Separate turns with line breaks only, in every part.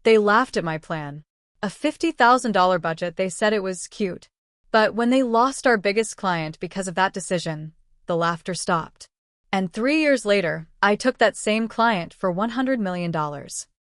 They laughed at my plan. A $50,000 budget, they said it was cute. But when they lost our biggest client because of that decision, the laughter stopped. And 3 years later, I took that same client for $100 million.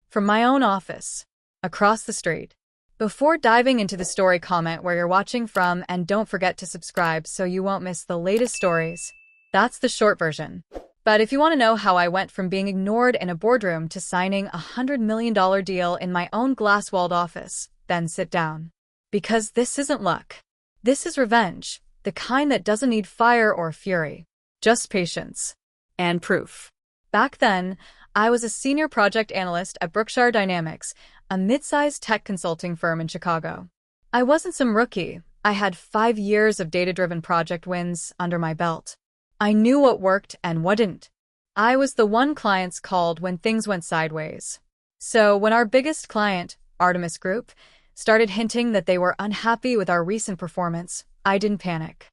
From my own office. Across the street. Before diving into the story, comment where you're watching from and don't forget to subscribe so you won't miss the latest stories. That's the short version. But if you want to know how I went from being ignored in a boardroom to signing a $100 million deal in my own glass-walled office, then sit down. Because this isn't luck. This is revenge, the kind that doesn't need fire or fury. Just patience. And proof. Back then, I was a senior project analyst at Berkshire Dynamics, a mid-sized tech consulting firm in Chicago. I wasn't some rookie. I had 5 years of data-driven project wins under my belt. I knew what worked and what didn't. I was the one clients called when things went sideways. So when our biggest client, Artemis Group, started hinting that they were unhappy with our recent performance, I didn't panic.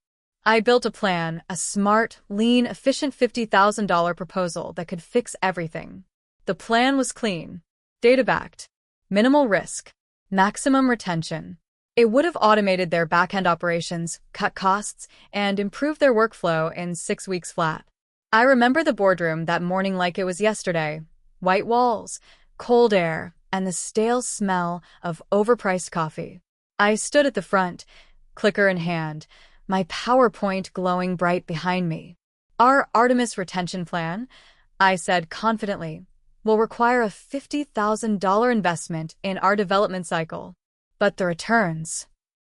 I built a plan, a smart, lean, efficient $50,000 proposal that could fix everything. The plan was clean, data-backed, minimal risk, maximum retention. It would have automated their back-end operations, cut costs, and improved their workflow in 6 weeks flat. I remember the boardroom that morning like it was yesterday. White walls, cold air, and the stale smell of overpriced coffee. I stood at the front, clicker in hand, my PowerPoint glowing bright behind me. Our Artemis retention plan, I said confidently, will require a $50,000 investment in our development cycle. But the returns.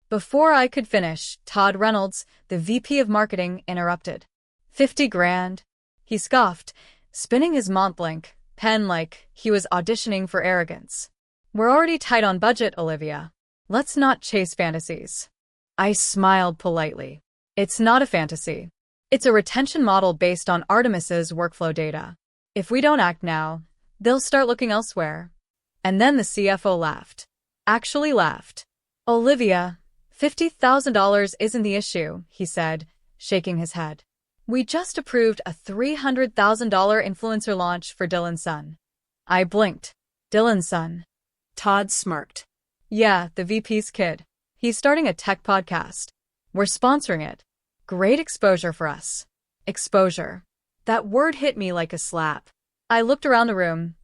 Before I could finish, Todd Reynolds, the VP of Marketing, interrupted. 50 grand? He scoffed, spinning his Montblanc pen like he was auditioning for arrogance. We're already tight on budget, Olivia. Let's not chase fantasies. I smiled politely. It's not a fantasy. It's a retention model based on Artemis's workflow data. If we don't act now, they'll start looking elsewhere. And then the CFO laughed. Actually laughed. Olivia, $50,000 isn't the issue, he said, shaking his head. We just approved a $300,000 influencer launch for Dylan's son. I blinked. Dylan's son. Todd smirked. Yeah, the VP's kid. He's starting a tech podcast. We're sponsoring it. Great exposure for us. Exposure. That word hit me like a slap. I looked around the room.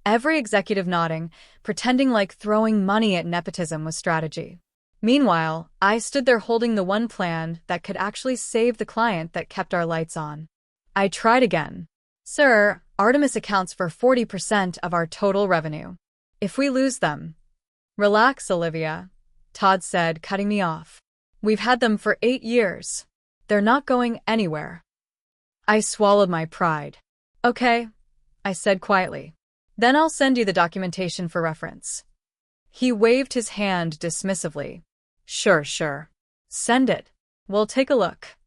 Every executive nodding, pretending like throwing money at nepotism was strategy. Meanwhile, I stood there holding the one plan that could actually save the client that kept our lights on. I tried again. Sir, Artemis accounts for 40% of our total revenue. If we lose them... Relax, Olivia, Todd said, cutting me off. We've had them for 8 years. They're not going anywhere. I swallowed my pride. Okay, I said quietly. Then I'll send you the documentation for reference. He waved his hand dismissively. Sure. Send it. We'll take a look.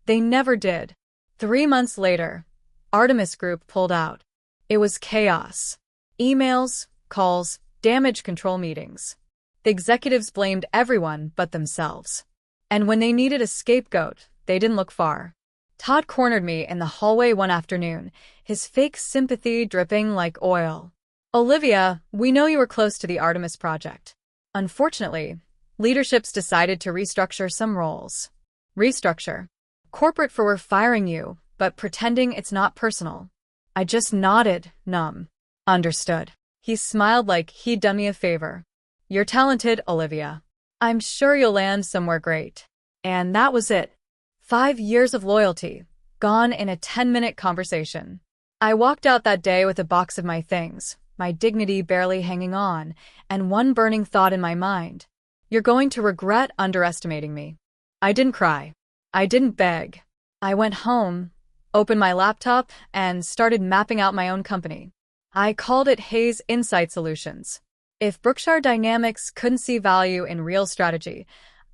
They never did. 3 months later, Artemis Group pulled out. It was chaos. Emails, calls, damage control meetings. The executives blamed everyone but themselves. And when they needed a scapegoat, they didn't look far. Todd cornered me in the hallway one afternoon, his fake sympathy dripping like oil. Olivia, we know you were close to the Artemis project. Unfortunately, leadership's decided to restructure some roles. Restructure. Corporate for we're firing you, but pretending it's not personal. I just nodded, numb. Understood. He smiled like he'd done me a favor. You're talented, Olivia. I'm sure you'll land somewhere great. And that was it. 5 years of loyalty, gone in a 10-minute conversation. I walked out that day with a box of my things, my dignity barely hanging on, and one burning thought in my mind. You're going to regret underestimating me. I didn't cry. I didn't beg. I went home, opened my laptop, and started mapping out my own company. I called it Hayes Insight Solutions. If Berkshire Dynamics couldn't see value in real strategy,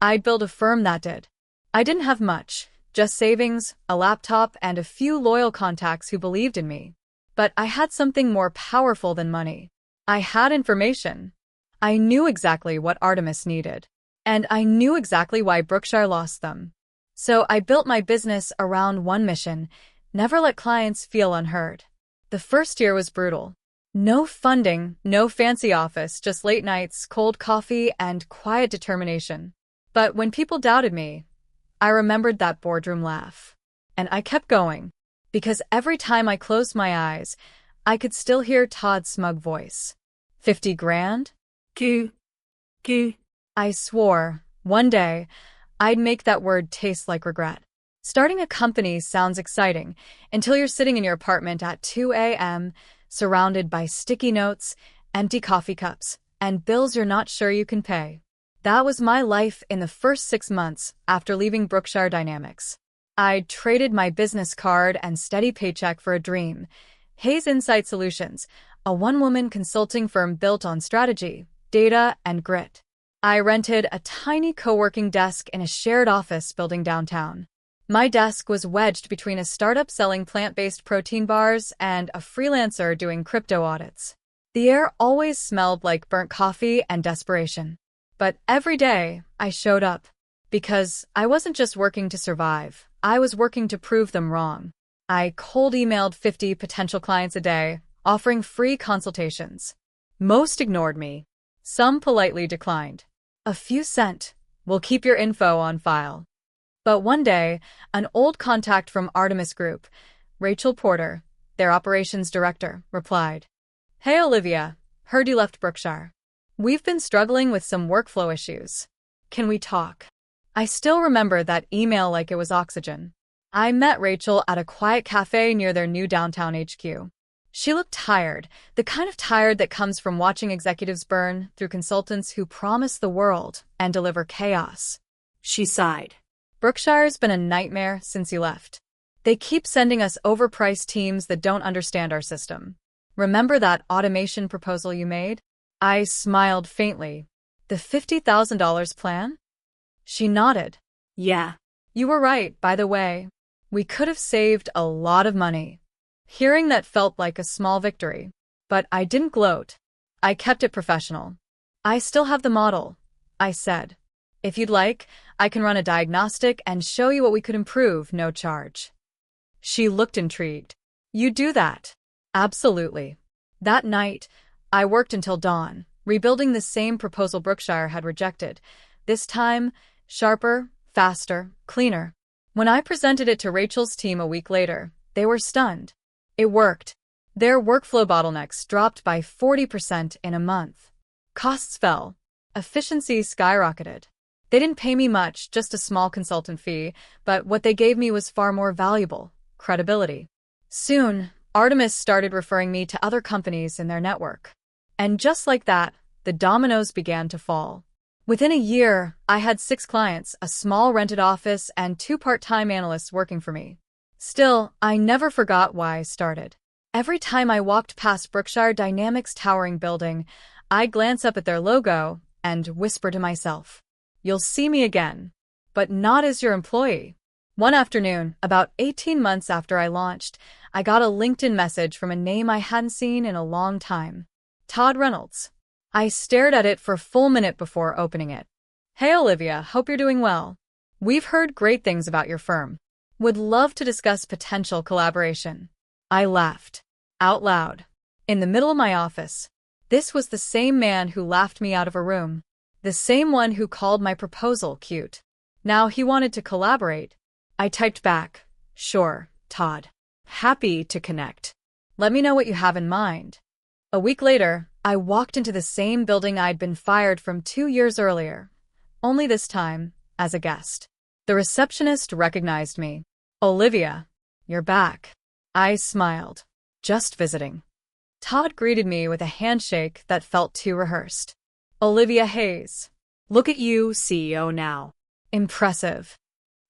I'd build a firm that did. I didn't have much, just savings, a laptop, and a few loyal contacts who believed in me. But I had something more powerful than money. I had information. I knew exactly what Artemis needed. And I knew exactly why Berkshire lost them. So I built my business around one mission: never let clients feel unheard. The first year was brutal. No funding, no fancy office, just late nights, cold coffee, and quiet determination. But when people doubted me, I remembered that boardroom laugh. And I kept going, because every time I closed my eyes, I could still hear Todd's smug voice. 50 grand?
Q.
I swore, one day, I'd make that word taste like regret. Starting a company sounds exciting until you're sitting in your apartment at 2 a.m., surrounded by sticky notes, empty coffee cups, and bills you're not sure you can pay. That was my life in the first 6 months after leaving Brookshire Dynamics. I'd traded my business card and steady paycheck for a dream. Hayes Insight Solutions, a one-woman consulting firm built on strategy, data, and grit. I rented a tiny co-working desk in a shared office building downtown. My desk was wedged between a startup selling plant-based protein bars and a freelancer doing crypto audits. The air always smelled like burnt coffee and desperation. But every day, I showed up. Because I wasn't just working to survive, I was working to prove them wrong. I cold emailed 50 potential clients a day, offering free consultations. Most ignored me. Some politely declined. A few sent, "We'll keep your info on file." But one day, an old contact from Artemis Group, Rachel Porter, their operations director, replied, "Hey Olivia, heard you left Brookshire. We've been struggling with some workflow issues. Can we talk?" I still remember that email like it was oxygen. I met Rachel at a quiet cafe near their new downtown HQ. She looked tired, the kind of tired that comes from watching executives burn through consultants who promise the world and deliver chaos.
She sighed.
Brookshire's been a nightmare since you left. They keep sending us overpriced teams that don't understand our system. Remember that automation proposal you made? I smiled faintly. The $50,000 plan? She nodded.
Yeah.
You were right, by the way. We could have saved a lot of money. Hearing that felt like a small victory. But I didn't gloat. I kept it professional. I still have the model, I said. If you'd like, I can run a diagnostic and show you what we could improve, no charge. She looked intrigued. You do that? Absolutely. That night, I worked until dawn, rebuilding the same proposal Brookshire had rejected. This time, sharper, faster, cleaner. When I presented it to Rachel's team a week later, they were stunned. It worked. Their workflow bottlenecks dropped by 40% in a month. Costs fell. Efficiency skyrocketed. They didn't pay me much, just a small consultant fee, but what they gave me was far more valuable: credibility. Soon, Artemis started referring me to other companies in their network. And just like that, the dominoes began to fall. Within a year, I had 6 clients, a small rented office, and 2 part-time analysts working for me. Still, I never forgot why I started. Every time I walked past Brookshire Dynamics' towering building, I'd glance up at their logo and whisper to myself, "You'll see me again, but not as your employee." One afternoon, about 18 months after I launched, I got a LinkedIn message from a name I hadn't seen in a long time. Todd Reynolds. I stared at it for a full minute before opening it. "Hey Olivia, hope you're doing well. We've heard great things about your firm. Would love to discuss potential collaboration." I laughed. Out loud. In the middle of my office. This was the same man who laughed me out of a room. The same one who called my proposal cute. Now he wanted to collaborate. I typed back, "Sure, Todd. Happy to connect. Let me know what you have in mind." A week later, I walked into the same building I'd been fired from 2 years earlier, only this time as a guest. The receptionist recognized me. "Olivia, you're back." I smiled. "Just visiting." Todd greeted me with a handshake that felt too rehearsed. "Olivia Hayes. Look at you, CEO now. Impressive."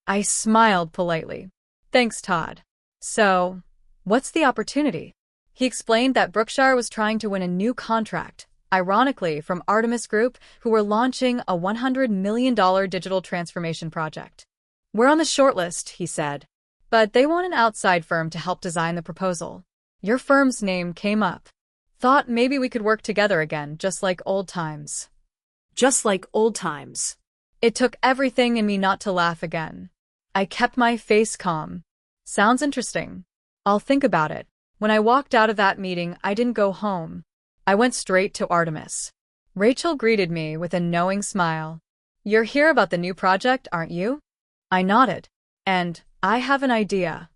I smiled politely. "Thanks, Todd. So, what's the opportunity?" He explained that Brookshire was trying to win a new contract, ironically from Artemis Group, who were launching a $100 million digital transformation project. "We're on the shortlist," he said, "but they want an outside firm to help design the proposal. Your firm's name came up. Thought maybe we could work together again, just like old times."
Just like old times.
It took everything in me not to laugh again. I kept my face calm. "Sounds interesting. I'll think about it. When I walked out of that meeting, I didn't go home. I went straight to Artemis. Rachel greeted me with a knowing smile. "You're here about the new project, aren't you?" I nodded. "And I have an idea."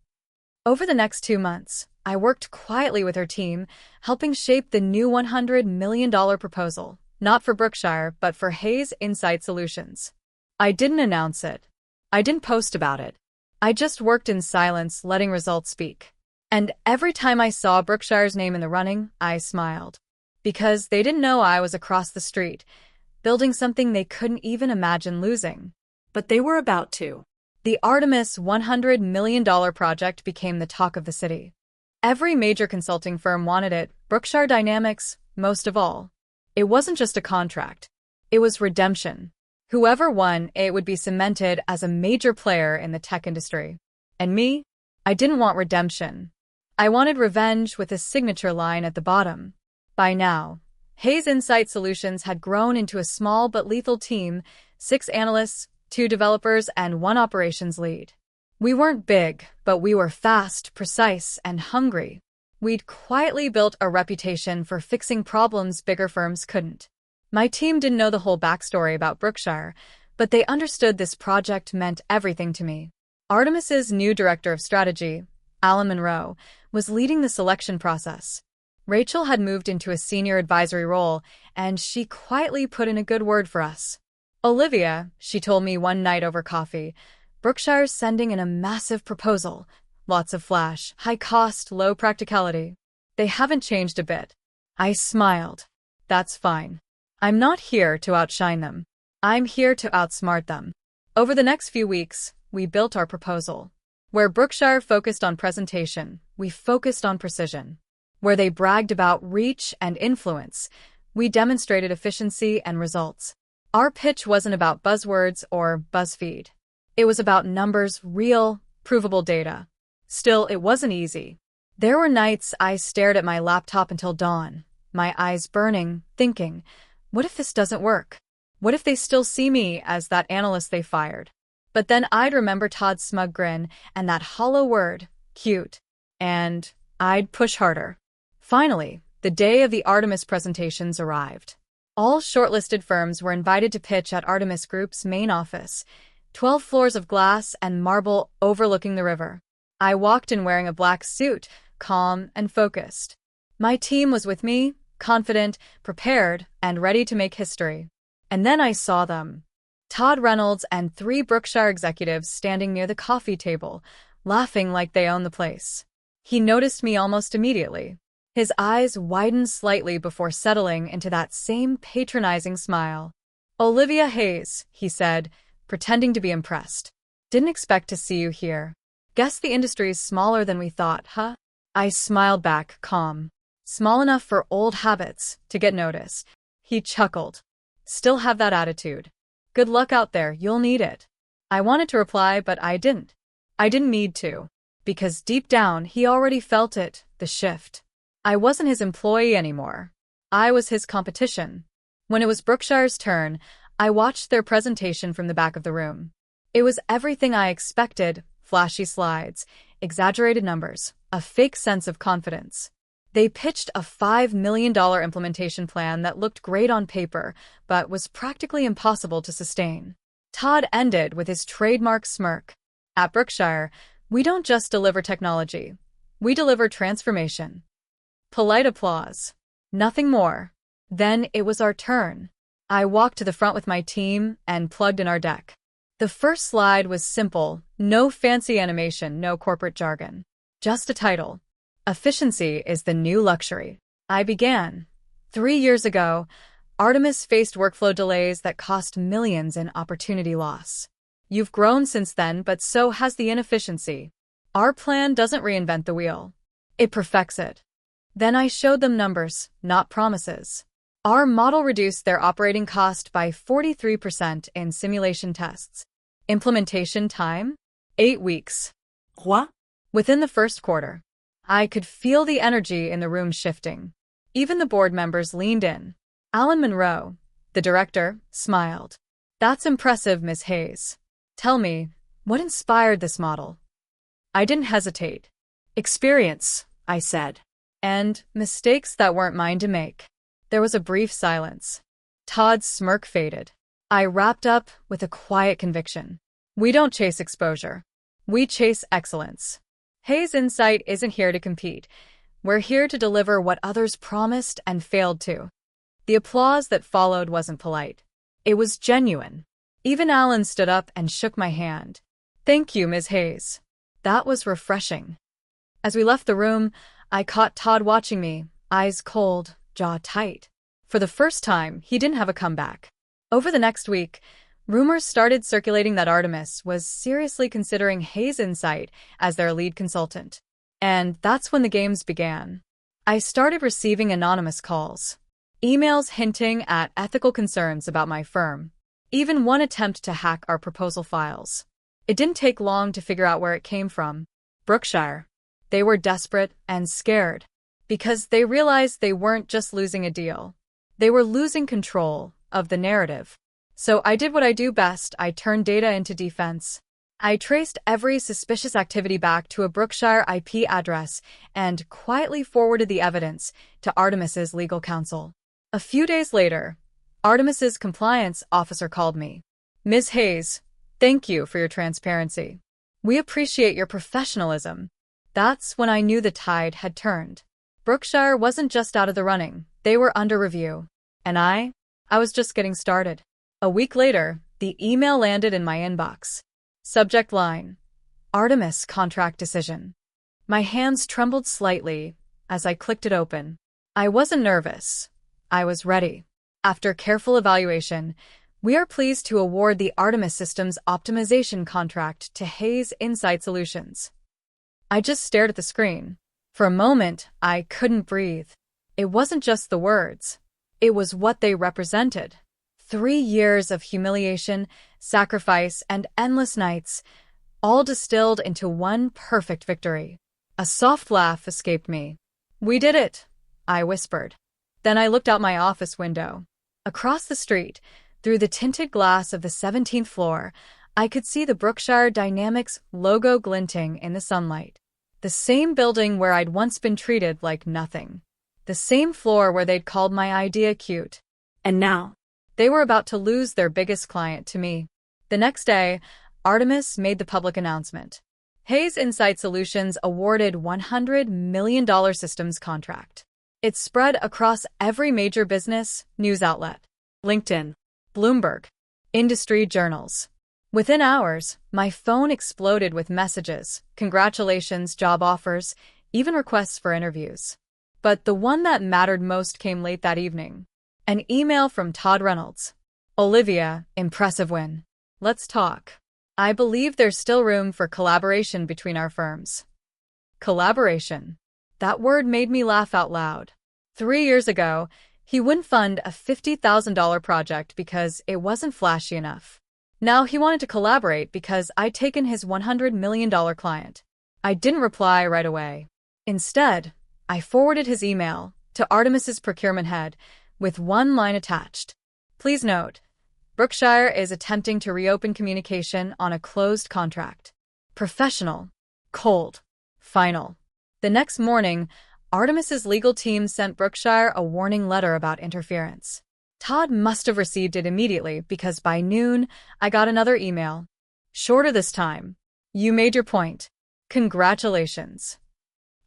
Over the next 2 months, I worked quietly with her team, helping shape the new $100 million proposal, not for Brookshire, but for Hayes Insight Solutions. I didn't announce it. I didn't post about it. I just worked in silence, letting results speak. And every time I saw Brookshire's name in the running, I smiled. Because they didn't know I was across the street, building something they couldn't even imagine losing.
But they were about to.
The Artemis $100 million project became the talk of the city. Every major consulting firm wanted it, Brookshire Dynamics, most of all. It wasn't just a contract. It was redemption. Whoever won, it would be cemented as a major player in the tech industry. And me? I didn't want redemption. I wanted revenge with a signature line at the bottom. By now, Hayes Insight Solutions had grown into a small but lethal team, 6 analysts, 2 developers, and 1 operations lead. We weren't big, but we were fast, precise, and hungry. We'd quietly built a reputation for fixing problems bigger firms couldn't. My team didn't know the whole backstory about Brookshire, but they understood this project meant everything to me. Artemis's new director of strategy, Alan Monroe, was leading the selection process. Rachel had moved into a senior advisory role, and she quietly put in a good word for us. "Olivia," she told me one night over coffee, "Brookshire's sending in a massive proposal. Lots of flash, high cost, low practicality. They haven't changed a bit." I smiled. "That's fine. I'm not here to outshine them. I'm here to outsmart them." Over the next few weeks, we built our proposal. Where Brookshire focused on presentation, we focused on precision. Where they bragged about reach and influence, we demonstrated efficiency and results. Our pitch wasn't about buzzwords or BuzzFeed. It was about numbers, real, provable data. Still, it wasn't easy. There were nights I stared at my laptop until dawn, my eyes burning, thinking, what if this doesn't work? What if they still see me as that analyst they fired? But then I'd remember Todd's smug grin and that hollow word, cute. And I'd push harder. Finally, the day of the Artemis presentations arrived. All shortlisted firms were invited to pitch at Artemis Group's main office, 12 floors of glass and marble overlooking the river. I walked in wearing a black suit, calm and focused. My team was with me, confident, prepared, and ready to make history. And then I saw them. Todd Reynolds and 3 Brookshire executives standing near the coffee table, laughing like they owned the place. He noticed me almost immediately. His eyes widened slightly before settling into that same patronizing smile. "Olivia Hayes," he said, pretending to be impressed. "Didn't expect to see you here. Guess the industry's smaller than we thought, huh?" I smiled back, calm. "Small enough for old habits to get noticed." He chuckled. "Still have that attitude. Good luck out there, you'll need it." I wanted to reply, but I didn't. I didn't need to. Because deep down, he already felt it, the shift. I wasn't his employee anymore. I was his competition. When it was Brookshire's turn, I watched their presentation from the back of the room. It was everything I expected: flashy slides, exaggerated numbers, a fake sense of confidence. They pitched a $5 million implementation plan that looked great on paper, but was practically impossible to sustain. Todd ended with his trademark smirk. "At Brookshire, we don't just deliver technology. We deliver transformation." Polite applause. Nothing more. Then it was our turn. I walked to the front with my team and plugged in our deck. The first slide was simple, no fancy animation, no corporate jargon. Just a title. "Efficiency is the new luxury." I began. 3 years ago, Artemis faced workflow delays that cost millions in opportunity loss. You've grown since then, but so has the inefficiency. Our plan doesn't reinvent the wheel. It perfects it. Then I showed them numbers, not promises. Our model reduced their operating cost by 43% in simulation tests. Implementation time? 8 weeks.
What?
Within the first quarter. I could feel the energy in the room shifting. Even the board members leaned in. Alan Monroe, the director, smiled. "That's impressive, Ms. Hayes. Tell me, what inspired this model?" I didn't hesitate. "Experience,"
I said.
And mistakes that weren't mine to make. There was a brief silence. Todd's smirk faded. I wrapped up with a quiet conviction. We don't chase exposure. We chase excellence. Hayes Insight isn't here to compete. We're here to deliver what others promised and failed to. The applause that followed wasn't polite. It was genuine. Even Alan stood up and shook my hand. Thank you, Ms. Hayes. That was refreshing. As we left the room, I caught Todd watching me, eyes cold, jaw tight. For the first time, he didn't have a comeback. Over the next week, rumors started circulating that Artemis was seriously considering Hayes Insight as their lead consultant. And that's when the games began. I started receiving anonymous calls, emails hinting at ethical concerns about my firm, even one attempt to hack our proposal files. It didn't take long to figure out where it came from. Brookshire. They were desperate and scared because they realized they weren't just losing a deal. They were losing control of the narrative. So I did what I do best. I turned data into defense. I traced every suspicious activity back to a Brookshire IP address and quietly forwarded the evidence to Artemis's legal counsel. A few days later, Artemis's compliance officer called me. Ms. Hayes, thank you for your transparency. We appreciate your professionalism. That's when I knew the tide had turned. Brookshire wasn't just out of the running, they were under review. And I was just getting started. A week later, the email landed in my inbox. Subject line: Artemis contract decision. My hands trembled slightly as I clicked it open. I wasn't nervous. I was ready. After careful evaluation, we are pleased to award the Artemis Systems Optimization contract to Hayes Insight Solutions. I just stared at the screen. For a moment, I couldn't breathe. It wasn't just the words. It was what they represented. 3 years of humiliation, sacrifice, and endless nights, all distilled into one perfect victory. A soft laugh escaped me. We did it, I whispered. Then I looked out my office window. Across the street, through the tinted glass of the 17th floor, I could see the Brookshire Dynamics logo glinting in the sunlight. The same building where I'd once been treated like nothing. The same floor where they'd called my idea cute.
And now,
they were about to lose their biggest client to me. The next day, Artemis made the public announcement. Hayes Insight Solutions awarded $100 million systems contract. It spread across every major business news outlet.
LinkedIn,
Bloomberg, industry journals. Within hours, my phone exploded with messages, congratulations, job offers, even requests for interviews. But the one that mattered most came late that evening. An email from Todd Reynolds. Olivia, impressive win. Let's talk. I believe there's still room for collaboration between our firms. Collaboration. That word made me laugh out loud. 3 years ago, he wouldn't fund a $50,000 project because it wasn't flashy enough. Now he wanted to collaborate because I'd taken his $100 million client. I didn't reply right away. Instead, I forwarded his email to Artemis's procurement head with one line attached. Please note, Brookshire is attempting to reopen communication on a closed contract. Professional. Cold. Final. The next morning, Artemis's legal team sent Brookshire a warning letter about interference. Todd must have received it immediately because by noon, I got another email. Shorter this time. You made your point. Congratulations.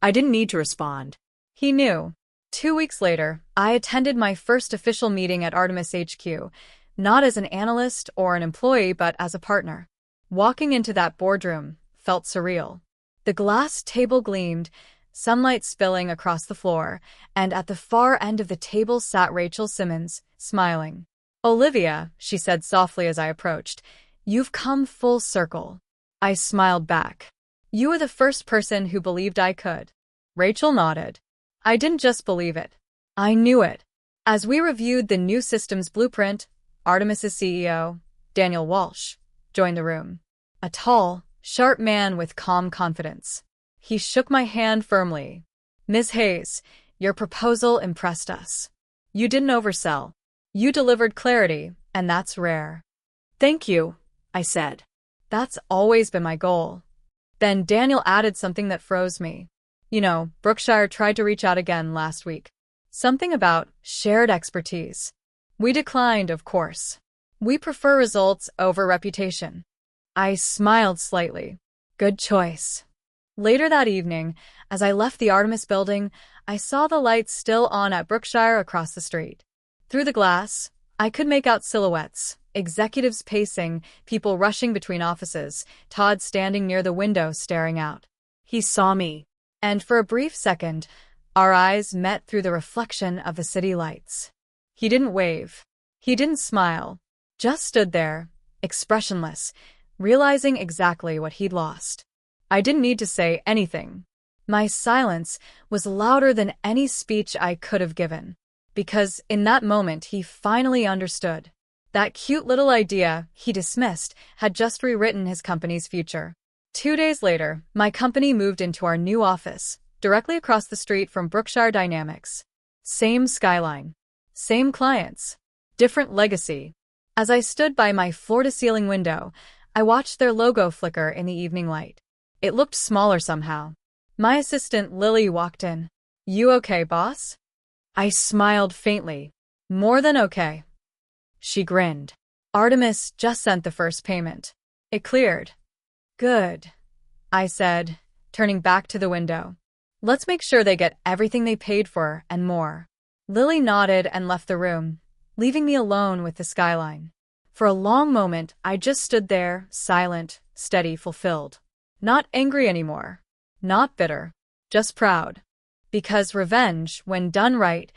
I didn't need to respond.
He knew. 2 weeks later, I attended my first official meeting at Artemis HQ, not as an analyst or an employee, but as a partner. Walking into that boardroom felt surreal. The glass table gleamed, sunlight spilling across the floor, and at the far end of the table sat Rachel Simmons, smiling. Olivia, she said softly as I approached, you've come full circle. I smiled back. You were the first person who believed I could. Rachel nodded. I didn't just believe it. I knew it. As we reviewed the new systems blueprint, Artemis's CEO, Daniel Walsh, joined the room. A tall, sharp man with calm confidence. He shook my hand firmly. Ms. Hayes, your proposal impressed us. You didn't oversell. You delivered clarity, and that's rare.
Thank you, I said.
That's always been my goal. Then Daniel added something that froze me. Brookshire tried to reach out again last week. Something about shared expertise. We declined, of course. We prefer results over reputation. I smiled slightly. Good choice. Later that evening, as I left the Artemis building, I saw the lights still on at Brookshire across the street. Through the glass, I could make out silhouettes, executives pacing, people rushing between offices, Todd standing near the window staring out.
He saw me.
And for a brief second, our eyes met through the reflection of the city lights. He didn't wave. He didn't smile. Just stood there, expressionless, realizing exactly what he'd lost. I didn't need to say anything. My silence was louder than any speech I could have given. Because in that moment he finally understood. That cute little idea he dismissed had just rewritten his company's future. 2 days later, my company moved into our new office, directly across the street from Brookshire Dynamics. Same skyline. Same clients. Different legacy. As I stood by my floor-to-ceiling window, I watched their logo flicker in the evening light. It looked smaller somehow. My assistant Lily walked in. "You okay, boss?" I smiled faintly. "More than okay." She grinned. "Artemis just sent the first payment. It cleared." "Good," I said, turning back to the window. "Let's make sure they get everything they paid for and more." Lily nodded and left the room, leaving me alone with the skyline. For a long moment, I just stood there, silent, steady, fulfilled. Not angry anymore. Not bitter. Just proud. Because revenge, when done right,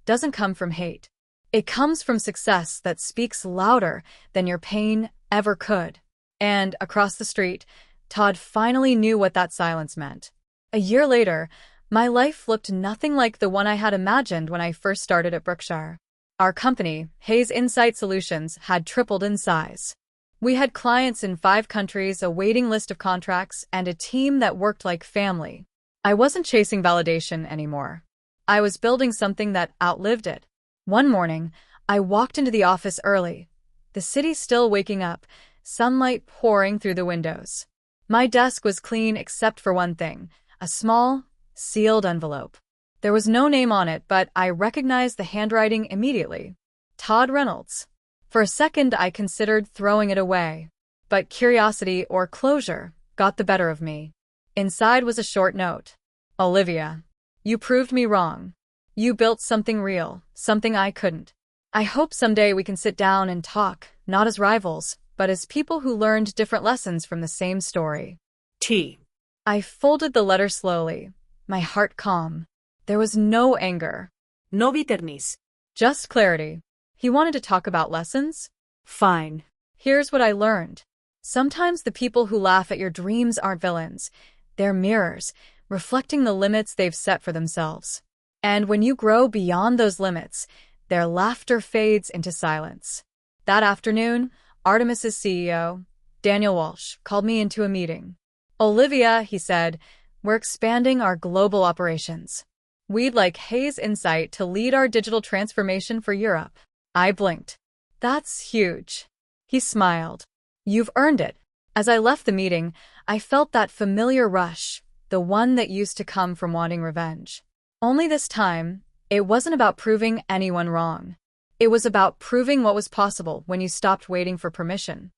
doesn't come from hate. It comes from success that speaks louder than your pain ever could. And across the street, Todd finally knew what that silence meant. A year later, my life looked nothing like the one I had imagined when I first started at Brookshire. Our company, Hayes Insight Solutions, had tripled in size. We had clients in 5 countries, a waiting list of contracts, and a team that worked like family. I wasn't chasing validation anymore. I was building something that outlived it. One morning, I walked into the office early, the city still waking up, sunlight pouring through the windows. My desk was clean except for one thing, a small, sealed envelope. There was no name on it, but I recognized the handwriting immediately. Todd Reynolds. For a second, I considered throwing it away. But curiosity or closure got the better of me. Inside was a short note. "Olivia, you proved me wrong. You built something real, something I couldn't. I hope someday we can sit down and talk, not as rivals, but as people who learned different lessons from the same story."
T.
I folded the letter slowly, my heart calm. There was no anger.
No bitterness.
Just clarity. He wanted to talk about lessons?
Fine.
Here's what I learned. Sometimes the people who laugh at your dreams aren't villains. They're mirrors, reflecting the limits they've set for themselves. And when you grow beyond those limits, their laughter fades into silence. That afternoon, Artemis's CEO, Daniel Walsh, called me into a meeting. "Olivia," he said, "we're expanding our global operations. We'd like Hayes Insight to lead our digital transformation for Europe." I blinked. "That's huge." He smiled. "You've earned it." As I left the meeting, I felt that familiar rush, the one that used to come from wanting revenge. Only this time, it wasn't about proving anyone wrong. It was about proving what was possible when you stopped waiting for permission.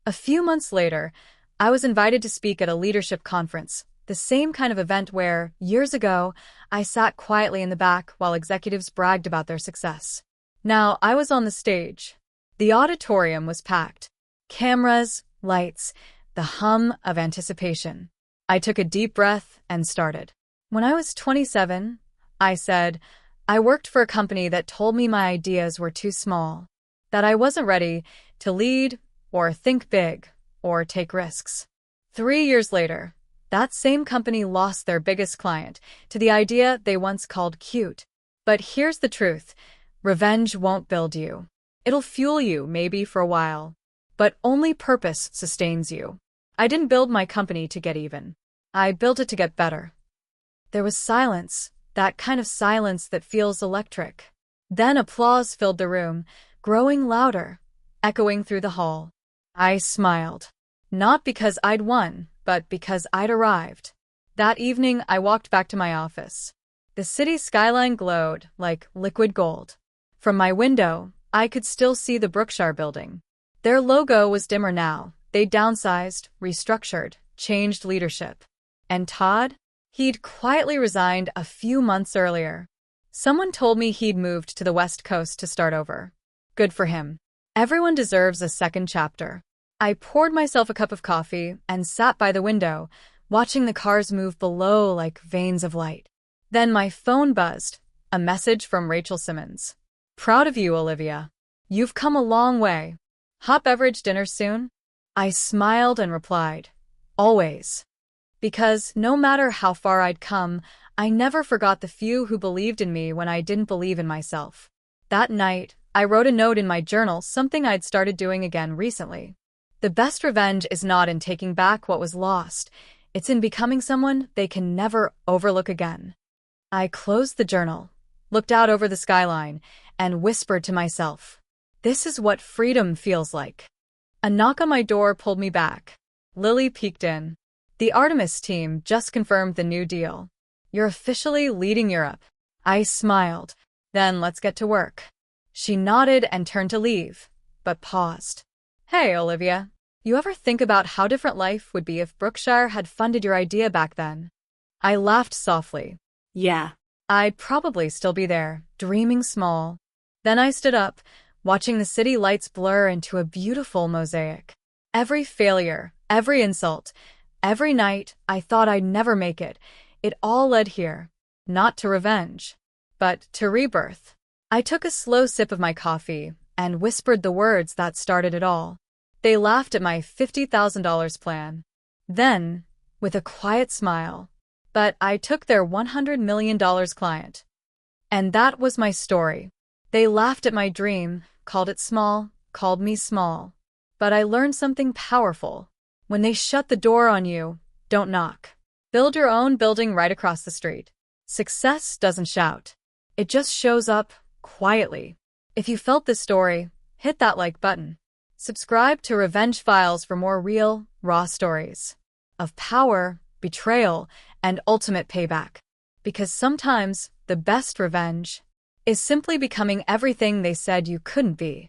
A few months later, I was invited to speak at a leadership conference, the same kind of event where, years ago, I sat quietly in the back while executives bragged about their success. Now I was on the stage. The auditorium was packed. Cameras, lights, the hum of anticipation. I took a deep breath and started. "When I was 27, I said, I worked for a company that told me my ideas were too small, that I wasn't ready to lead or think big or take risks. 3 years later, that same company lost their biggest client to the idea they once called cute. But here's the truth. Revenge won't build you. It'll fuel you, maybe for a while. But only purpose sustains you. I didn't build my company to get even. I built it to get better." There was silence, that kind of silence that feels electric. Then applause filled the room, growing louder, echoing through the hall. I smiled. Not because I'd won, but because I'd arrived. That evening, I walked back to my office. The city skyline glowed like liquid gold. From my window, I could still see the Brookshire building. Their logo was dimmer now. They'd downsized, restructured, changed leadership. And Todd? He'd quietly resigned a few months earlier. Someone told me he'd moved to the West Coast to start over. Good for him. Everyone deserves a second chapter. I poured myself a cup of coffee and sat by the window, watching the cars move below like veins of light. Then my phone buzzed, a message from Rachel Simmons. Proud of you, Olivia. You've come a long way. Hot beverage dinner soon? I smiled and replied, always. Because no matter how far I'd come, I never forgot the few who believed in me when I didn't believe in myself. That night, I wrote a note in my journal, something I'd started doing again recently. The best revenge is not in taking back what was lost. It's in becoming someone they can never overlook again. I closed the journal, looked out over the skyline, and whispered to myself, this is what freedom feels like. A knock on my door pulled me back. Lily peeked in. The Artemis team just confirmed the new deal. You're officially leading Europe. I smiled. Then let's get to work. She nodded and turned to leave, but paused. Hey, Olivia. You ever think about how different life would be if Brookshire had funded your idea back then? I laughed softly.
Yeah.
I'd probably still be there, dreaming small. Then I stood up, watching the city lights blur into a beautiful mosaic. Every failure, every insult, every night I thought I'd never make it, it all led here. Not to revenge, but to rebirth. I took a slow sip of my coffee and whispered the words that started it all. They laughed at my $50,000 plan. Then, with a quiet smile, but I took their $100 million client. And that was my story. They laughed at my dream, called it small, called me small. But I learned something powerful. When they shut the door on you, don't knock. Build your own building right across the street. Success doesn't shout. It just shows up, quietly. If you felt this story, hit that like button. Subscribe to Revenge Files for more real, raw stories of power, betrayal, and ultimate payback. Because sometimes the best revenge is simply becoming everything they said you couldn't be.